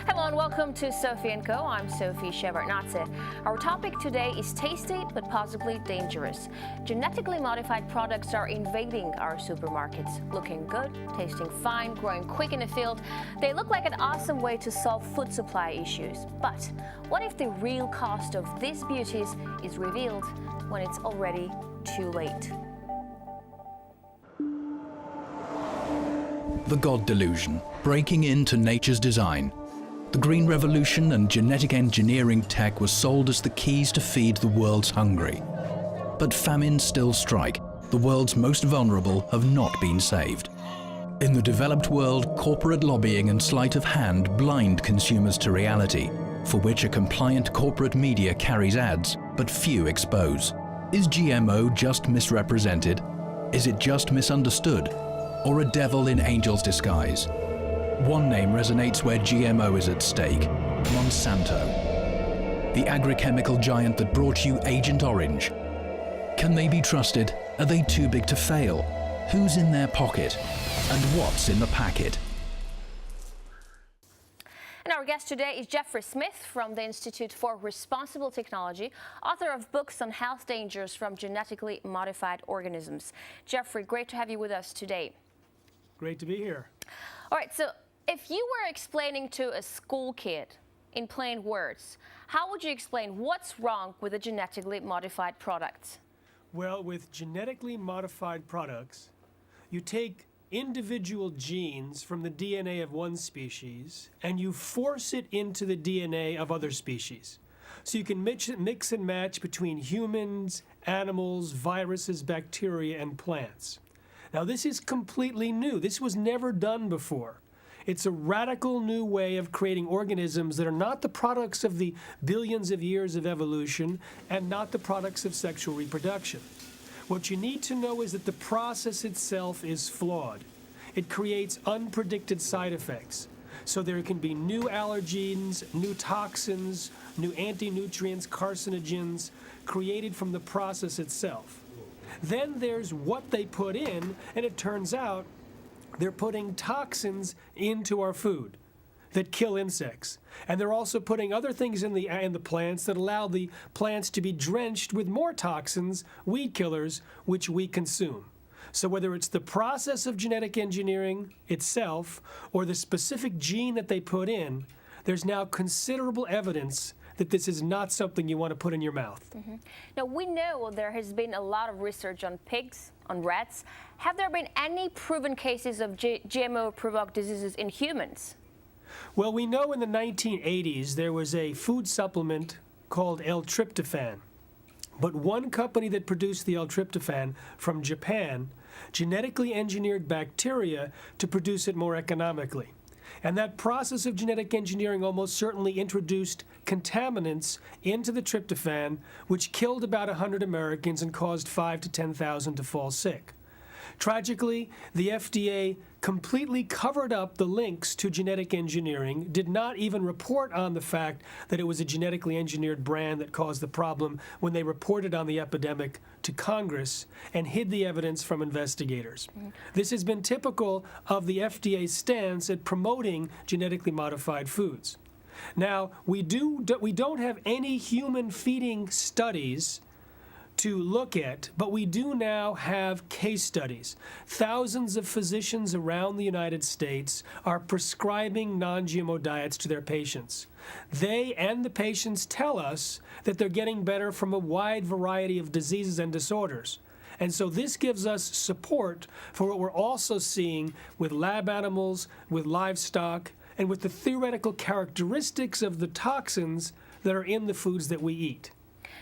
Hello and welcome to Sophie & Co. I'm Sophie Shevardnadze. Our topic today is tasty but possibly dangerous. Genetically modified products are invading our supermarkets. Looking good, tasting fine, growing quick in the field. They look like an awesome way to solve food supply issues. But what if the real cost of these beauties is revealed when it's already too late? The God delusion, breaking into nature's design. The green revolution and genetic engineering tech were sold as the keys to feed the world's hungry. But famines still strike. The world's most vulnerable have not been saved. In the developed world, corporate lobbying and sleight of hand blind consumers to reality, for which a compliant corporate media carries ads, but few expose. Is GMO just misrepresented? Is it just misunderstood? Or a devil in angel's disguise? One name resonates where GMO is at stake: Monsanto. The agrochemical giant that brought you Agent Orange. Can they be trusted? Are they too big to fail? Who's in their pocket? And what's in the packet? And our guest today is Jeffrey Smith from the Institute for Responsible Technology, author of books on health dangers from genetically modified organisms. Jeffrey, great to have you with us today. Great to be here. All right, so if you were explaining to a school kid in plain words, how would you explain what's wrong with the genetically modified products? Well, with genetically modified products, you take individual genes from the DNA of one species and you force it into the DNA of other species. So you can mix and match between humans, animals, viruses, bacteria, and plants. Now, this is completely new. This was never done before. It's a radical new way of creating organisms that are not the products of the billions of years of evolution and not the products of sexual reproduction. What you need to know is that the process itself is flawed. It creates unpredicted side effects. So there can be new allergens, new toxins, new anti-nutrients, carcinogens created from the process itself. Then there's what they put in, and it turns out they're putting toxins into our food that kill insects. And they're also putting other things in the plants that allow the plants to be drenched with more toxins, weed killers, which we consume. So whether it's the process of genetic engineering itself or the specific gene that they put in, there's now considerable evidence that this is not something you want to put in your mouth. Mm-hmm. Now, we know there has been a lot of research on pigs, on rats. Have there been any proven cases of GMO-provoked diseases in humans? Well, we know in the 1980s there was a food supplement called L-tryptophan. But one company that produced the L-tryptophan from Japan genetically engineered bacteria to produce it more economically. And that process of genetic engineering almost certainly introduced contaminants into the tryptophan, which killed about 100 Americans and caused 5,000 to 10,000 to fall sick. Tragically, the FDA completely covered up the links to genetic engineering, did not even report on the fact that it was a genetically engineered brand that caused the problem when they reported on the epidemic to Congress, and hid the evidence from investigators. Mm-hmm. This has been typical of the FDA's stance at promoting genetically modified foods. Now, we don't have any human feeding studies to look at, but we do now have case studies. Thousands of physicians around the United States are prescribing non-GMO diets to their patients. They and the patients tell us that they're getting better from a wide variety of diseases and disorders. And so this gives us support for what we're also seeing with lab animals, with livestock, and with the theoretical characteristics of the toxins that are in the foods that we eat.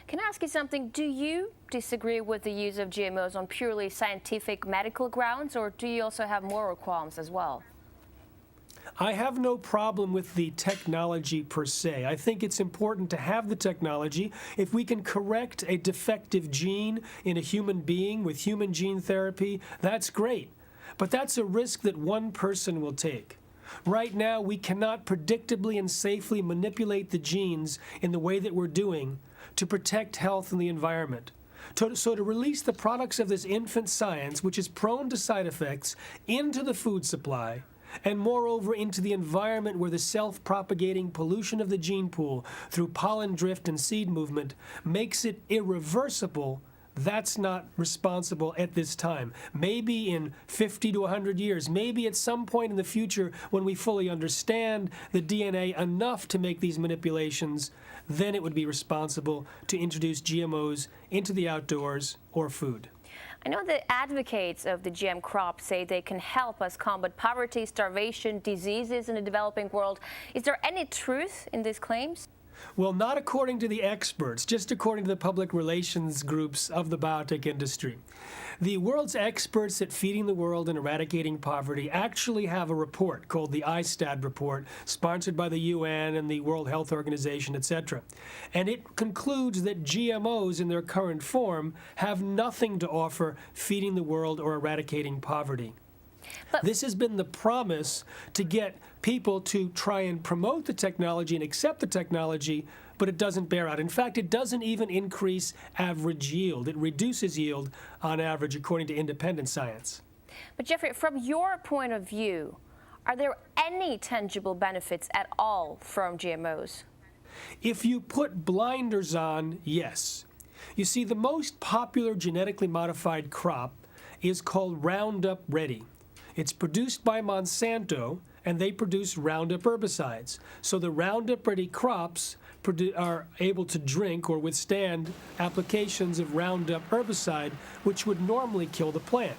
Can I ask you something? Do you disagree with the use of GMOs on purely scientific medical grounds, or do you also have moral qualms as well? I have no problem with the technology per se. I think it's important to have the technology. If we can correct a defective gene in a human being with human gene therapy, that's great. But that's a risk that one person will take. Right now, we cannot predictably and safely manipulate the genes in the way that we're doing to protect health and the environment. So to release the products of this infant science, which is prone to side effects, into the food supply and moreover into the environment where the self-propagating pollution of the gene pool through pollen drift and seed movement makes it irreversible, that's not responsible at this time. Maybe in 50 to 100 years, maybe at some point in the future when we fully understand the DNA enough to make these manipulations, then it would be responsible to introduce GMOs into the outdoors or food. I know the advocates of the GM crop say they can help us combat poverty, starvation, diseases in the developing world. Is there any truth in these claims? Well, not according to the experts, just according to the public relations groups of the biotech industry. The world's experts at feeding the world and eradicating poverty actually have a report called the ISTAD report, sponsored by the UN and the World Health Organization, etc. And it concludes that GMOs in their current form have nothing to offer feeding the world or eradicating poverty. But this has been the promise to get people to try and promote the technology and accept the technology, but it doesn't bear out. In fact, it doesn't even increase average yield. It reduces yield on average, according to independent science. But Jeffrey, from your point of view, are there any tangible benefits at all from GMOs? If you put blinders on, yes. You see, the most popular genetically modified crop is called Roundup Ready. It's produced by Monsanto, and they produce Roundup herbicides. So the Roundup Ready crops are able to drink or withstand applications of Roundup herbicide, which would normally kill the plant.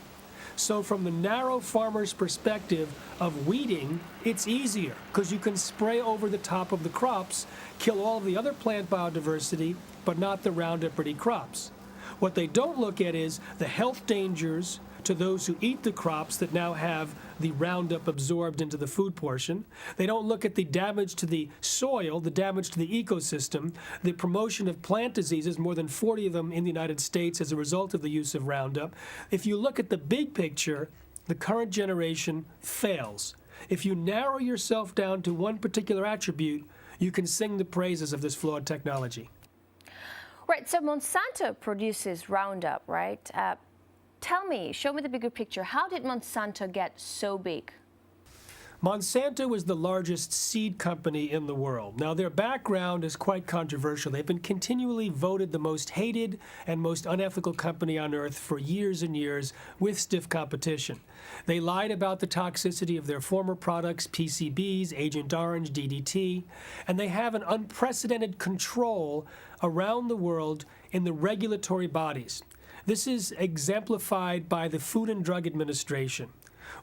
So from the narrow farmer's perspective of weeding, it's easier because you can spray over the top of the crops, kill all the other plant biodiversity, but not the Roundup Ready crops. What they don't look at is the health dangers to those who eat the crops that now have the Roundup absorbed into the food portion. They don't look at the damage to the soil, the damage to the ecosystem, the promotion of plant diseases, more than 40 of them in the United States as a result of the use of Roundup. If you look at the big picture, the current generation fails. If you narrow yourself down to one particular attribute, you can sing the praises of this flawed technology. Right, so Monsanto produces Roundup, right? Tell me, show me the bigger picture. How did Monsanto get so big? Monsanto is the largest seed company in the world. Now, their background is quite controversial. They've been continually voted the most hated and most unethical company on earth for years and years with stiff competition. They lied about the toxicity of their former products, PCBs, Agent Orange, DDT, and they have an unprecedented control around the world in the regulatory bodies. This is exemplified by the Food and Drug Administration,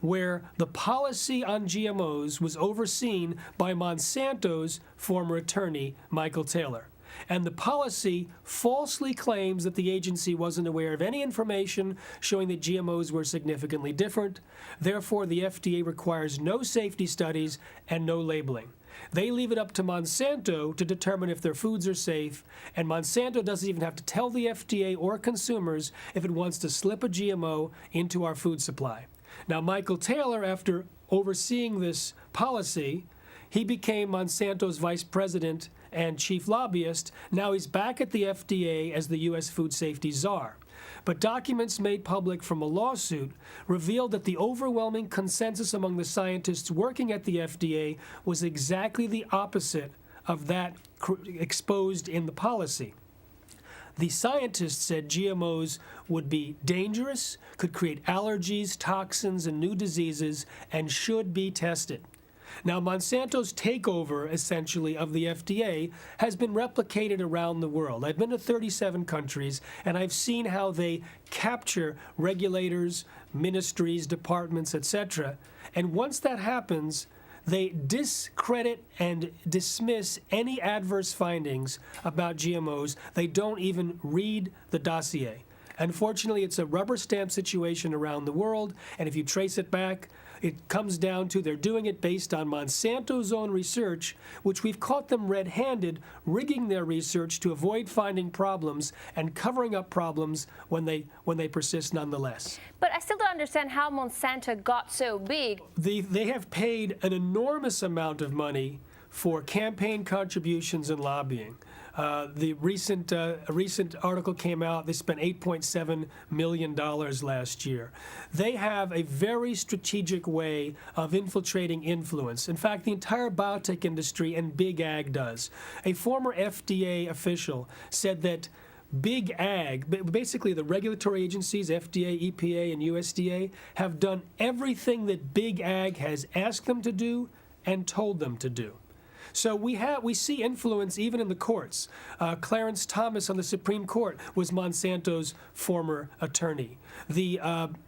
where the policy on GMOs was overseen by Monsanto's former attorney, Michael Taylor. And the policy falsely claims that the agency wasn't aware of any information showing that GMOs were significantly different. Therefore, the FDA requires no safety studies and no labeling. They leave it up to Monsanto to determine if their foods are safe, and Monsanto doesn't even have to tell the FDA or consumers if it wants to slip a GMO into our food supply. Now, Michael Taylor, after overseeing this policy, he became Monsanto's vice president and chief lobbyist. Now he's back at the FDA as the U.S. food safety czar. But documents made public from a lawsuit revealed that the overwhelming consensus among the scientists working at the FDA was exactly the opposite of that exposed in the policy. The scientists said GMOs would be dangerous, could create allergies, toxins, and new diseases, and should be tested. Now, Monsanto's takeover, essentially, of the FDA has been replicated around the world. I've been to 37 countries, and I've seen how they capture regulators, ministries, departments, etc. And once that happens, they discredit and dismiss any adverse findings about GMOs. They don't even read the dossier. Unfortunately, it's a rubber stamp situation around the world, and if you trace it back, it comes down to they're doing it based on Monsanto's own research, which we've caught them red-handed, rigging their research to avoid finding problems and covering up problems when they persist nonetheless. But I still don't understand how Monsanto got so big. They have paid an enormous amount of money for campaign contributions and lobbying. A recent article came out. They spent $8.7 million last year. They have a very strategic way of infiltrating influence. In fact, the entire biotech industry and big ag does. A former FDA official said that big ag, basically the regulatory agencies, FDA, EPA, and USDA, have done everything that big ag has asked them to do and told them to do. So we see influence even in the courts. Clarence Thomas on the Supreme Court was Monsanto's former attorney. The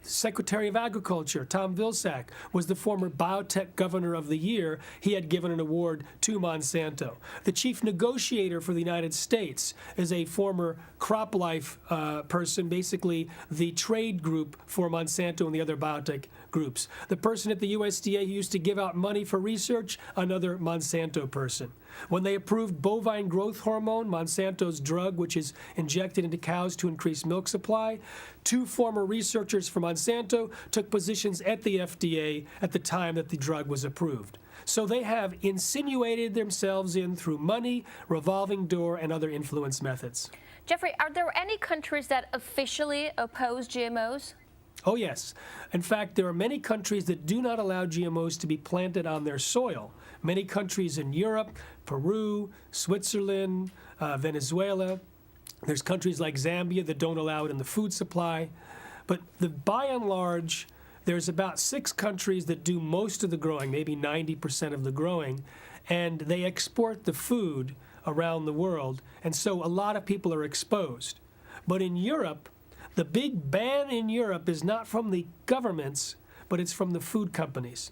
Secretary of Agriculture, Tom Vilsack, was the former Biotech Governor of the Year. He had given an award to Monsanto. The chief negotiator for the United States is a former CropLife person, basically the trade group for Monsanto and the other biotech groups. The person at the USDA who used to give out money for research, another Monsanto person. When they approved bovine growth hormone, Monsanto's drug, which is injected into cows to increase milk supply, 2 former researchers from Monsanto took positions at the FDA at the time that the drug was approved. So they have insinuated themselves in through money, revolving door, and other influence methods. Jeffrey, are there any countries that officially oppose GMOs? Oh, yes. In fact, there are many countries that do not allow GMOs to be planted on their soil. Many countries in Europe, Peru, Switzerland, Venezuela. There's countries like Zambia that don't allow it in the food supply. But by and large, there's about 6 countries that do most of the growing, maybe 90% of the growing, and they export the food around the world, and so a lot of people are exposed. But in Europe, the big ban in Europe is not from the governments, but it's from the food companies.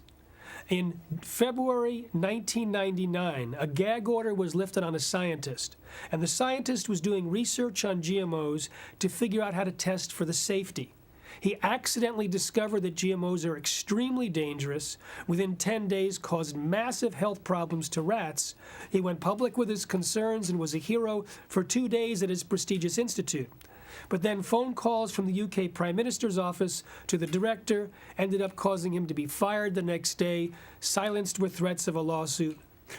In February 1999, a gag order was lifted on a scientist, and the scientist was doing research on GMOs to figure out how to test for the safety. He accidentally discovered that GMOs are extremely dangerous. Within 10 days, caused massive health problems to rats. He went public with his concerns and was a hero for 2 days at his prestigious institute. But then phone calls from the UK Prime Minister's office to the director ended up causing him to be fired the next day, silenced with threats of a lawsuit.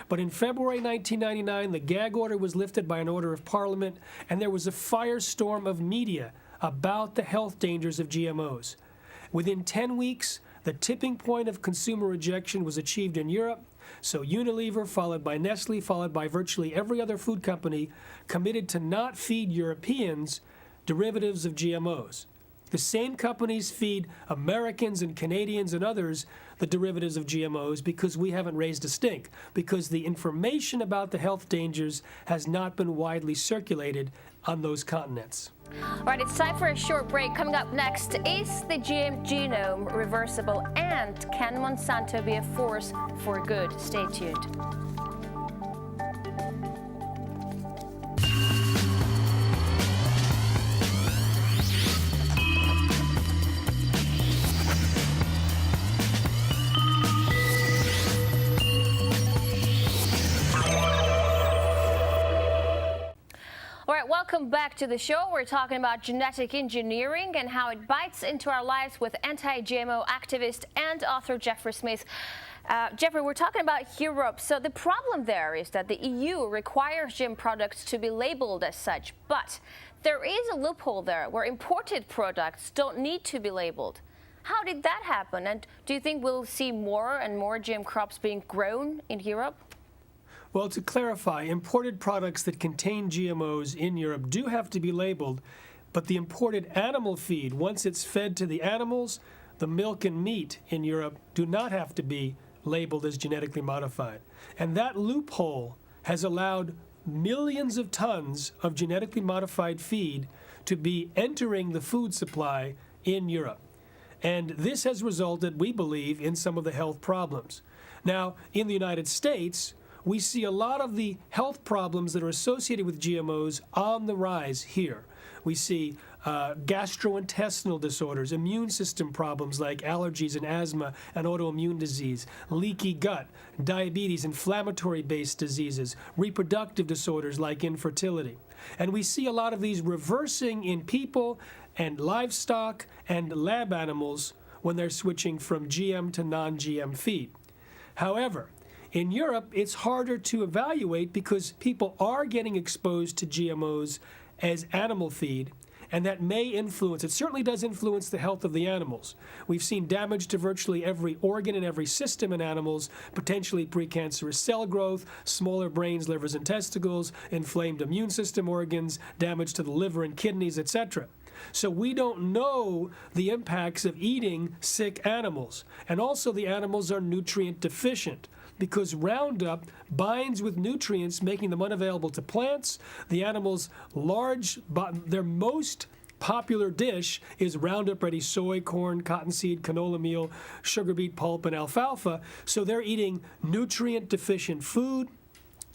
But in February 1999, the gag order was lifted by an order of Parliament, and there was a firestorm of media about the health dangers of GMOs. Within 10 weeks, the tipping point of consumer rejection was achieved in Europe, so Unilever, followed by Nestle, followed by virtually every other food company, committed to not feed Europeans derivatives of GMOs. The same companies feed Americans and Canadians and others the derivatives of GMOs because we haven't raised a stink, because the information about the health dangers has not been widely circulated on those continents. All right, it's time for a short break. Coming up next, is the genome reversible, and can Monsanto be a force for good? Stay tuned. All right, welcome back to the show. We're talking about genetic engineering and how it bites into our lives with anti-GMO activist and author Jeffrey Smith. Jeffrey, we're talking about Europe. So the problem there is that the EU requires GM products to be labeled as such, but there is a loophole there where imported products don't need to be labeled. How did that happen? And do you think we'll see more and more GM crops being grown in Europe? Well, to clarify, imported products that contain GMOs in Europe do have to be labeled, but the imported animal feed, once it's fed to the animals, the milk and meat in Europe do not have to be labeled as genetically modified. And that loophole has allowed millions of tons of genetically modified feed to be entering the food supply in Europe. And this has resulted, we believe, in some of the health problems. Now, in the United States, we see a lot of the health problems that are associated with GMOs on the rise here. We see gastrointestinal disorders, immune system problems like allergies and asthma and autoimmune disease, leaky gut, diabetes, inflammatory-based diseases, reproductive disorders like infertility. And we see a lot of these reversing in people and livestock and lab animals when they're switching from GM to non-GM feed. However, In Europe, it's harder to evaluate because people are getting exposed to GMOs as animal feed, and that may influence, it certainly does influence the health of the animals. We've seen damage to virtually every organ and every system in animals, potentially precancerous cell growth, smaller brains, livers, and testicles, inflamed immune system organs, damage to the liver and kidneys, etc. So we don't know the impacts of eating sick animals. And also the animals are nutrient deficient because Roundup binds with nutrients, making them unavailable to plants. The animals' their most popular dish is Roundup Ready soy, corn, cottonseed, canola meal, sugar beet pulp, and alfalfa. So they're eating nutrient deficient food.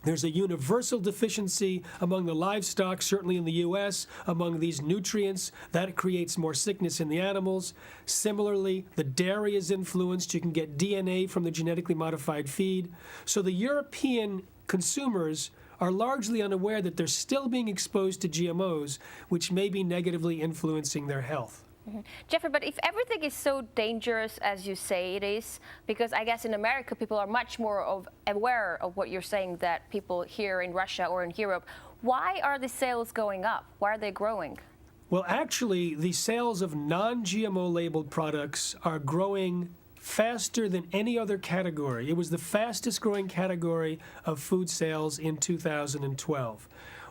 There's a universal deficiency among the livestock, certainly in the U.S., among these nutrients. That creates more sickness in the animals. Similarly, the dairy is influenced. You can get DNA from the genetically modified feed. So the European consumers are largely unaware that they're still being exposed to GMOs, which may be negatively influencing their health. Jeffrey, but if everything is so dangerous as you say it is, because I guess in America people are much more aware of what you're saying that people here in Russia or in Europe, why are the sales going up? Why are they growing? Well, actually, the sales of non-GMO labeled products are growing faster than any other category. It was the fastest growing category of food sales in 2012.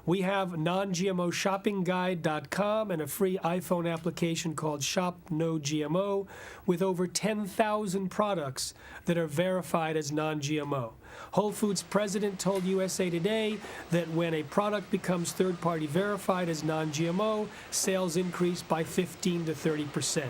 We have non-GMOshoppingguide.com and a free iPhone application called Shop No GMO with over 10,000 products that are verified as non-GMO. Whole Foods president told USA Today that when a product becomes third-party verified as non-GMO, sales increase by 15 to 30%.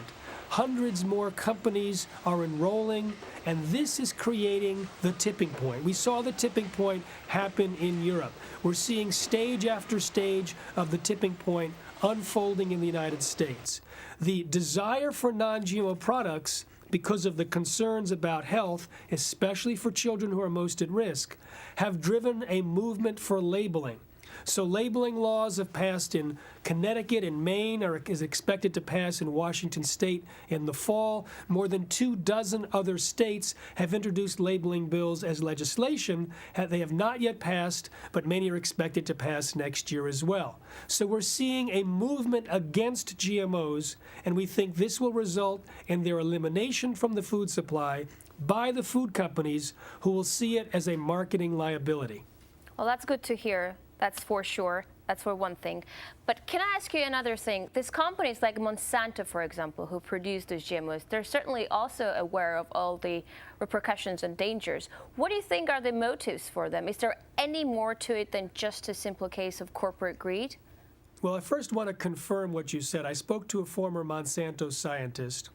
Hundreds more companies are enrolling, and this is creating the tipping point. We saw the tipping point happen in Europe. We're seeing stage after stage of the tipping point unfolding in the United States. The desire for non-GMO products, because of the concerns about health, especially for children who are most at risk, have driven a movement for labeling. So labeling laws have passed in Connecticut and Maine, or is expected to pass in Washington State in the fall. More than 24 other states have introduced labeling bills as legislation. They have not yet passed, but many are expected to pass next year as well. So we're seeing a movement against GMOs, and we think this will result in their elimination from the food supply by the food companies, who will see it as a marketing liability. Well, that's good to hear. That's for sure. That's for one thing. But can I ask you another thing? These companies like Monsanto, for example, who produce those GMOs, they're certainly also aware of all the repercussions and dangers. What do you think are the motives for them? Is there any more to it than just a simple case of corporate greed? Well, I first want to confirm what you said. I spoke to a former Monsanto scientist,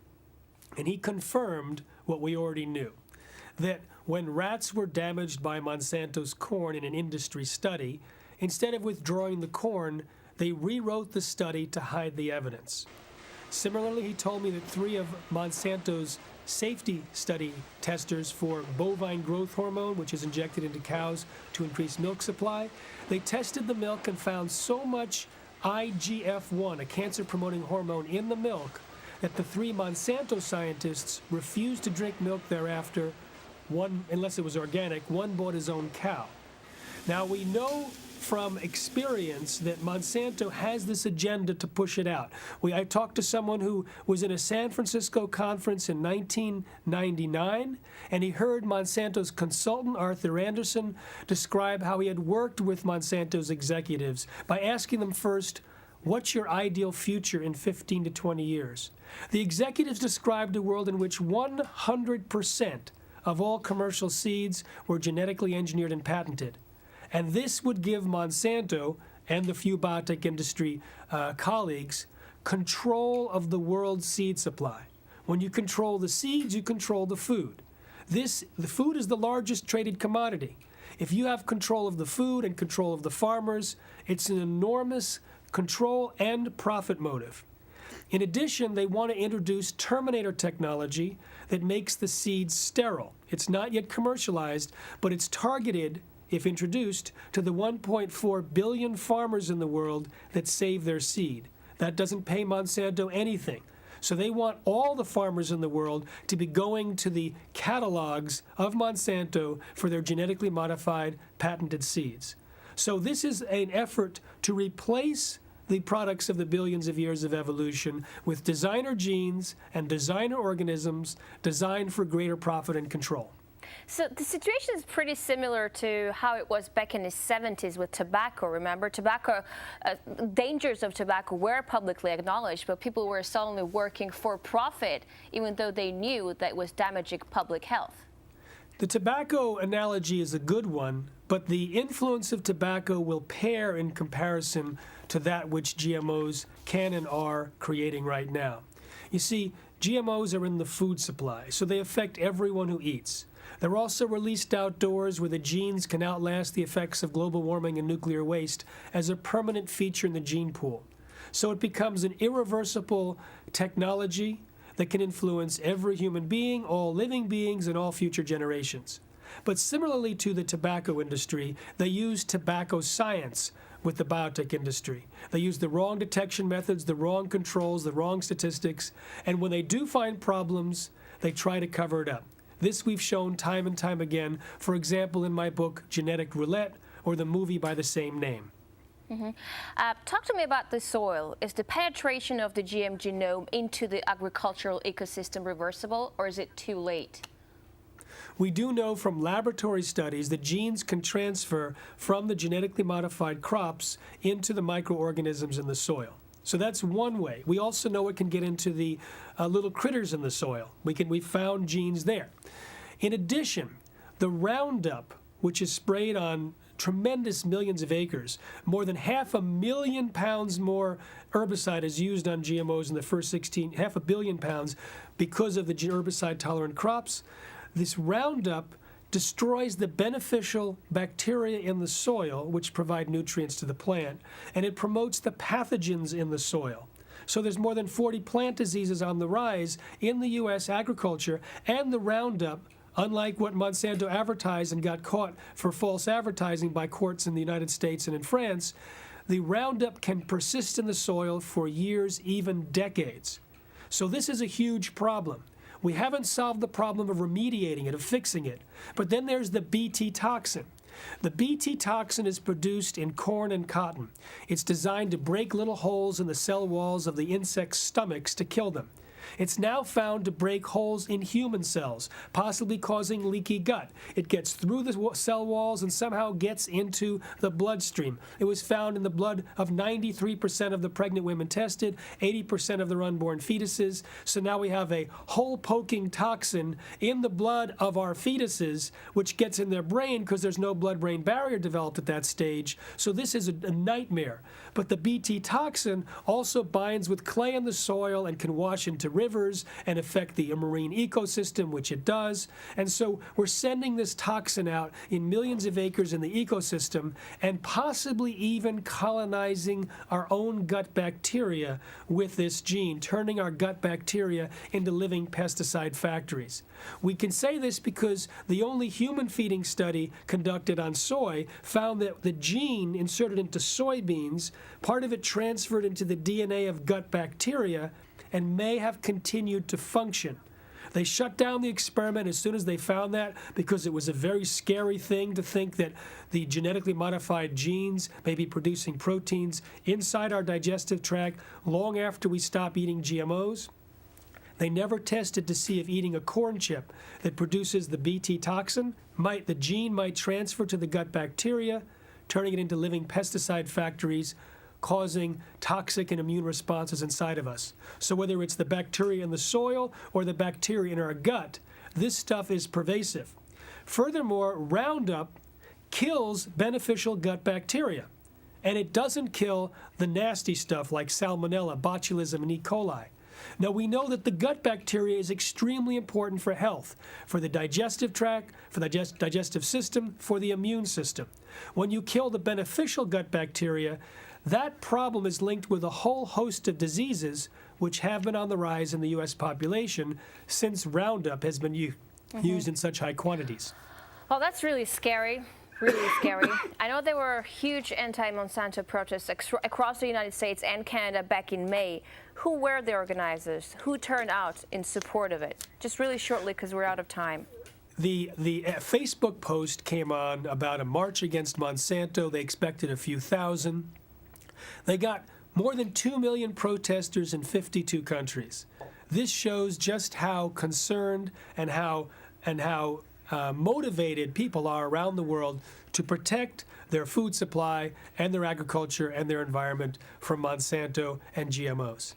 and he confirmed what we already knew, that when rats were damaged by Monsanto's corn in an industry study, instead of withdrawing the corn, they rewrote the study to hide the evidence. Similarly, he told me that 3 of Monsanto's safety study testers for bovine growth hormone, which is injected into cows to increase milk supply, they tested the milk and found so much IGF-1, a cancer-promoting hormone, in the milk that the 3 Monsanto scientists refused to drink milk thereafter, unless it was organic. One bought his own cow. Now, we know from experience that Monsanto has this agenda to push it out. I talked to someone who was in a San Francisco conference in 1999, and he heard Monsanto's consultant, Arthur Anderson, describe how he had worked with Monsanto's executives by asking them first, what's your ideal future in 15 to 20 years? The executives described a world in which 100% of all commercial seeds were genetically engineered and patented. And this would give Monsanto and the few biotech industry colleagues control of the world's seed supply. When you control the seeds, you control the food. The food is the largest traded commodity. If you have control of the food and control of the farmers, it's an enormous control and profit motive. In addition, they want to introduce Terminator technology that makes the seeds sterile. It's not yet commercialized, but it's targeted, if introduced, to the 1.4 billion farmers in the world that save their seed. That doesn't pay Monsanto anything. So they want all the farmers in the world to be going to the catalogs of Monsanto for their genetically modified patented seeds. So this is an effort to replace the products of the billions of years of evolution with designer genes and designer organisms designed for greater profit and control. So the situation is pretty similar to how it was back in the 70s with tobacco. Remember, tobacco, dangers of tobacco were publicly acknowledged, but people were suddenly working for profit, even though they knew that it was damaging public health. The tobacco analogy is a good one, but the influence of tobacco will pale in comparison to that which GMOs can and are creating right now. You see, GMOs are in the food supply, so they affect everyone who eats. They're also released outdoors where the genes can outlast the effects of global warming and nuclear waste as a permanent feature in the gene pool. So it becomes an irreversible technology that can influence every human being, all living beings, and all future generations. But similarly to the tobacco industry, they use tobacco science with the biotech industry. They use the wrong detection methods, the wrong controls, the wrong statistics, and when they do find problems, they try to cover it up. This we've shown time and time again, for example, in my book, Genetic Roulette, or the movie by the same name. Talk to me about the soil. Is the penetration of the GM genome into the agricultural ecosystem reversible, or is it too late? We do know from laboratory studies that genes can transfer from the genetically modified crops into the microorganisms in the soil. So that's one way. We also know it can get into the little critters in the soil. We found genes there. In addition, the Roundup, which is sprayed on tremendous millions of acres, more than 500,000 pounds more herbicide is used on GMOs in the first 500 million pounds because of the herbicide-tolerant crops. This Roundup destroys the beneficial bacteria in the soil, which provide nutrients to the plant, and it promotes the pathogens in the soil. So there's more than 40 plant diseases on the rise in the U.S. agriculture, and the Roundup, unlike what Monsanto advertised and got caught for false advertising by courts in the United States and in France, the Roundup can persist in the soil for years, even decades. So this is a huge problem. We haven't solved the problem of remediating it, of fixing it. But then there's the Bt toxin. The Bt toxin is produced in corn and cotton. It's designed to break little holes in the cell walls of the insects' stomachs to kill them. It's now found to break holes in human cells, possibly causing leaky gut. It gets through the cell walls and somehow gets into the bloodstream. It was found in the blood of 93% of the pregnant women tested, 80% of their unborn fetuses. So now we have a hole-poking toxin in the blood of our fetuses, which gets in their brain because there's no blood-brain barrier developed at that stage. So this is a nightmare. But the Bt toxin also binds with clay in the soil and can wash into rivers and affect the marine ecosystem, which it does. And so we're sending this toxin out in millions of acres in the ecosystem and possibly even colonizing our own gut bacteria with this gene, turning our gut bacteria into living pesticide factories. We can say this because the only human feeding study conducted on soy found that the gene inserted into soybeans, part of it transferred into the DNA of gut bacteria and may have continued to function. They shut down the experiment as soon as they found that because it was a very scary thing to think that the genetically modified genes may be producing proteins inside our digestive tract long after we stop eating GMOs. They never tested to see if eating a corn chip that produces the Bt toxin, the gene might transfer to the gut bacteria, turning it into living pesticide factories, causing toxic and immune responses inside of us. So whether it's the bacteria in the soil or the bacteria in our gut, this stuff is pervasive. Furthermore, Roundup kills beneficial gut bacteria, and it doesn't kill the nasty stuff like Salmonella, botulism, and E. coli. Now, we know that the gut bacteria is extremely important for health, for the digestive tract, for the digestive system, for the immune system. When you kill the beneficial gut bacteria, that problem is linked with a whole host of diseases which have been on the rise in the U.S. population since Roundup has been used in such high quantities. Well, that's really scary. Really scary. I know there were huge anti-Monsanto protests across the United States and Canada back in May. Who were the organizers? Who turned out in support of it? Just really shortly, because we're out of time. The Facebook post came on about a march against Monsanto. They expected a few thousand. They got more than 2 million protesters in 52 countries. This shows just how concerned and how motivated people are around the world to protect their food supply and their agriculture and their environment from Monsanto and GMOs.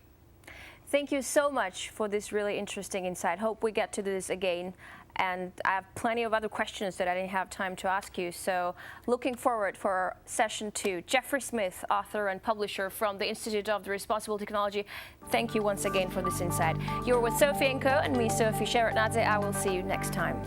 Thank you so much for this really interesting insight. Hope we get to do this again. And I have plenty of other questions that I didn't have time to ask you. So looking forward for session 2. Jeffrey Smith, author and publisher from the Institute of the Responsible Technology. Thank you once again for this insight. You're with Sophie & Co. and me, Sophie Shevardnadze. I will see you next time.